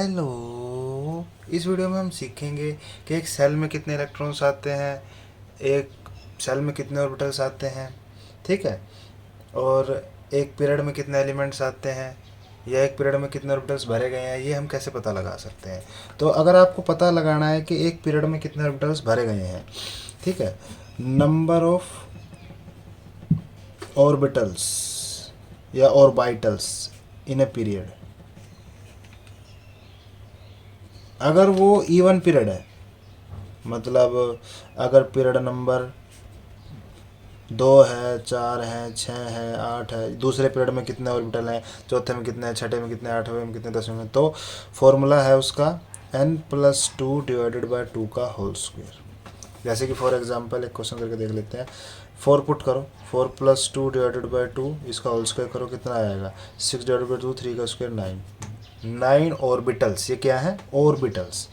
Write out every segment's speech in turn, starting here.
Hello, इस video में हम सीखेंगे कि एक सेल में कितने इलेक्ट्रॉन्स आते हैं, एक सेल में कितने ऑर्बिटल्स आते हैं, ठीक है। और एक पीरियड में कितने एलिमेंट्स आते हैं या एक पीरियड में कितने ऑर्बिटल्स भरे गए हैं, ये हम कैसे पता लगा सकते हैं। तो अगर आपको पता लगाना है कि एक पीरियड में कितने ऑर्बिटल्स भरे गए हैं, ठीक है, नंबर ऑफ ऑर्बिटल्स या ऑर्बिटल्स इन ए पीरियड, अगर वो इवन पीरियड है, मतलब अगर पीरियड नंबर 2 है, 4 है, 6 है, 8 है, दूसरे पीरियड में कितने ऑर्बिटल हैं, चौथे में कितने हैं, छठे में कितने, आठवें में कितने, 10वें में, तो फॉर्मूला है उसका n+2 डिवाइडेड बाय 2 का होल स्क्वायर। जैसे कि फॉर एग्जांपल एक क्वेश्चन करके देख लेते हैं। 4 पुट करो, 4+2 डिवाइडेड बाय 2, इसका होल स्क्वायर करो, कितना आएगा 6 डिवाइडेड बाय 2, 3 का स्क्वायर 9। 9 ऑर्बिटल्स, ये क्या है, ऑर्बिटल्स।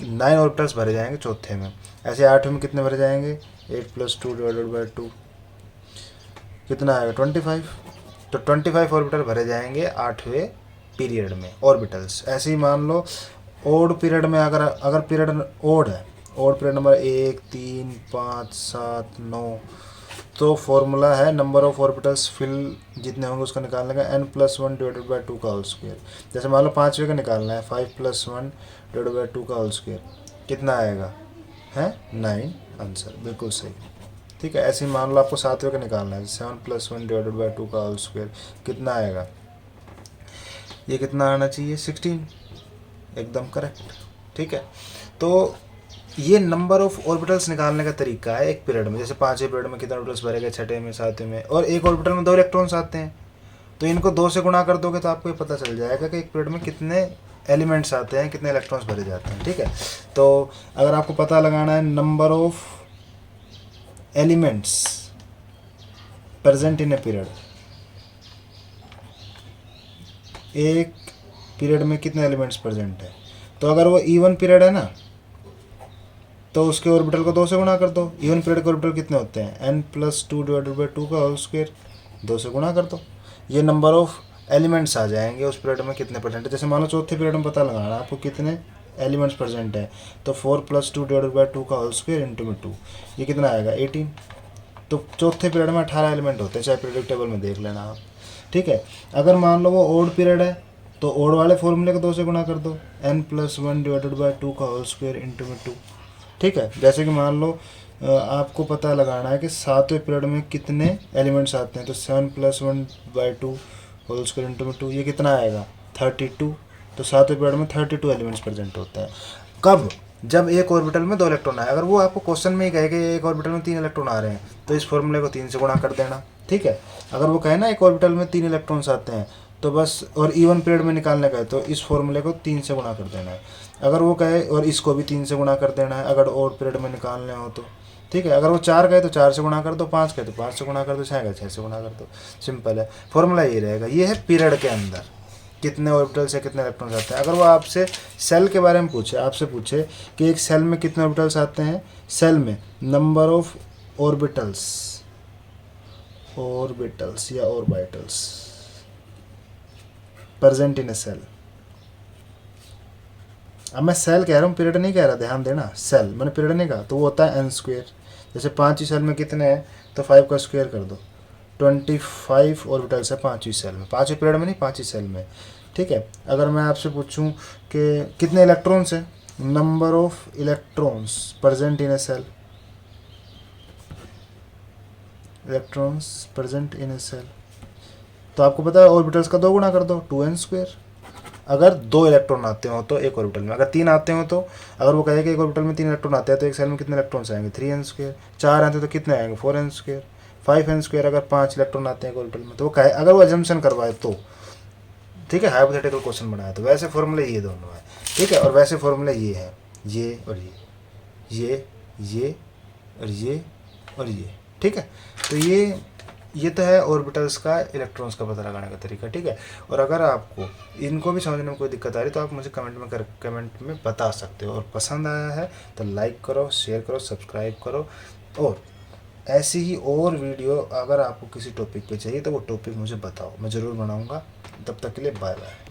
9 ऑर्बिटल्स भरे जाएंगे चौथे में। ऐसे 8वें में कितने भरे जाएंगे, 8+2 डिवाइडेड बाय 2, कितना आएगा 25। तो 25 ऑर्बिटल भरे जाएंगे 8वें पीरियड में, ऑर्बिटल्स। ऐसे ही मान लो ओड पीरियड में, अगर पीरियड ओड है, ओड पीरियड नंबर 1, 3, 5, 7, 9, तो फॉर्मूला है नंबर ऑफ ऑर्बिटल्स फिल जितने होंगे उसका निकालने का n+1 डिवाइडेड बाय 2 का होल स्क्वायर। जैसे मान लो 5वें का निकालना है, 5+1 डिवाइडेड बाय 2 का होल स्क्वायर, कितना आएगा, है 9। आंसर बिल्कुल सही, ठीक है। ऐसे ही मान लो आपको 7वें का निकालना है, 7+1 डिवाइडेड बाय 2 का होल स्क्वायर, कितना आएगा, ये कितना आना चाहिए 16, एकदम करेक्ट, ठीक है। तो ये नंबर ऑफ ऑर्बिटल्स निकालने का तरीका है एक पीरियड में। जैसे 5वें पीरियड में कितने ऑर्बिटल्स भरे गए, छठे में, 7वें में, और एक ऑर्बिटल में 2 इलेक्ट्रॉन्स आते हैं, तो इनको 2 से गुणा कर दोगे तो आपको ये पता चल जाएगा कि एक पीरियड में कितने एलिमेंट्स आते हैं, कितने इलेक्ट्रॉन्स भरे जाते हैं, ठीक है। तो अगर आपको पता लगाना है number of elements present in a period, एक पीरियड में कितने एलिमेंट्स प्रेजेंट है, तो अगर वो इवन पीरियड है ना, तो उसके ऑर्बिटल को 2 से गुणा कर दो। इवन पीरियड के ऑर्बिटल कितने होते हैं, n+2 डिवाइडेड बाय 2 का होल स्क्वायर, 2 से गुणा कर दो। ये नंबर ऑफ एलिमेंट्स आ जाएंगे उस पीरियड में कितने प्रेजेंट है। जैसे मान लो चौथे पीरियड में पता लगाना आपको कितने एलिमेंट्स प्रेजेंट है, तो 4+2 डिवाइडेड बाय 2 का होल स्क्वायर इंटू में 2, ये कितना आएगा 18। तो चौथे पीरियड में 18 एलिमेंट होते हैं, चाहे पीरियड टेबल में देख लेना आप, ठीक है। अगर मान लो वो ओड पीरियड है, तो ओड वाले फॉर्मूले को 2 से गुणा कर दो, n+1 डिवाइडेड बाय 2 का होल स्क्वायर इंटू में 2, ठीक है। जैसे कि मान लो आपको पता लगाना है कि 7वें पीरियड में कितने एलिमेंट्स आते हैं, तो 7+1/2 होल स्क्वायर इंटू में 2, ये कितना आएगा 32। तो 7वें पीरियड में 32 एलिमेंट्स प्रेजेंट होते हैं। कब, जब एक ऑर्बिटल में 2 इलेक्ट्रॉन आए। अगर वो आपको क्वेश्चन में ही कहे कि एक ऑर्बिटल में 3 इलेक्ट्रॉन आ रहे हैं, तो इस फॉर्मूले को 3 से गुणा कर देना, ठीक है। अगर वो कहे ना एक ऑर्बिटल में 3 इलेक्ट्रॉन्स आते हैं, तो बस, और इवन पीरियड में निकालने का है, तो इस फॉर्मूले को 3 से गुणा कर देना है। अगर वो कहे और इसको भी 3 से गुणा कर देना है, अगर और पीरियड में निकालने हो तो, ठीक है। अगर वो 4 कहे तो 4 से गुणा कर दो, 5 कहे तो 5 से गुणा कर दो, 6 कहे 6 से गुणा कर दो, सिंपल है। फॉर्मूला ये रहेगा। ये है पीरियड के अंदर कितने ऑर्बिटल्स है, कितने इलेक्ट्रॉन्स आते हैं। अगर वो आपसे सेल के बारे में पूछे, आपसे पूछे कि एक सेल में कितने ऑर्बिटल्स आते हैं, सेल में नंबर ऑफ ऑर्बिटल्स, ऑर्बिटल्स या orbitals present in a cell. अब मैं सेल कह रहा हूँ, पीरियड नहीं कह रहा, ध्यान देना, सेल मैंने पीरियड नहीं कहा, तो वो होता है n²। जैसे 5 ही सेल में कितने हैं, तो 5 का स्क्वायर कर दो, 25 ऑर्बिटल्स है 5वीं सेल में, 5वीं पीरियड में नहीं, 5वीं सेल में, ठीक है। अगर मैं आपसे पूछूं कि कितने इलेक्ट्रॉन्स हैं, number of electrons present in a cell, electrons present in a cell, तो आपको पता है ऑर्बिटल्स का 2 गुणा कर दो, 2n²। अगर 2 इलेक्ट्रॉन आते हो तो एक ऑर्बिटल में, अगर 3 आते हो तो, अगर वो कहे कि एक ऑर्बिटल में 3 इलेक्ट्रॉन आते हैं, तो एक सेल में कितने इलेक्ट्रॉन्स आएंगे 3n²। 4 आते हैं तो कितने आएंगे 4n²। 5n²। अगर 5 इलेक्ट्रॉन आते हैं एक ऑर्बिटल में, तो वो कहे, अगर वो अजम्पशन करवाए तो, ठीक है, हाइपोथेटिकल क्वेश्चन बनाया तो। वैसे फॉर्मूले ये दोनों है, ठीक है। और वैसे फॉर्मूले ये है, ये और ये और ये और ये, ठीक है। तो ये तो है ऑर्बिटल्स का इलेक्ट्रॉन्स का पता लगाने का तरीका, ठीक है। और अगर आपको इनको भी समझने में कोई दिक्कत आ रही तो आप मुझे कमेंट में बता सकते हो। और पसंद आया है तो लाइक करो, शेयर करो, सब्सक्राइब करो। और ऐसी ही और वीडियो अगर आपको किसी टॉपिक पे चाहिए तो वो टॉपिक मुझे बताओ, मैं ज़रूर बनाऊँगा। तब तक के लिए बाय बाय।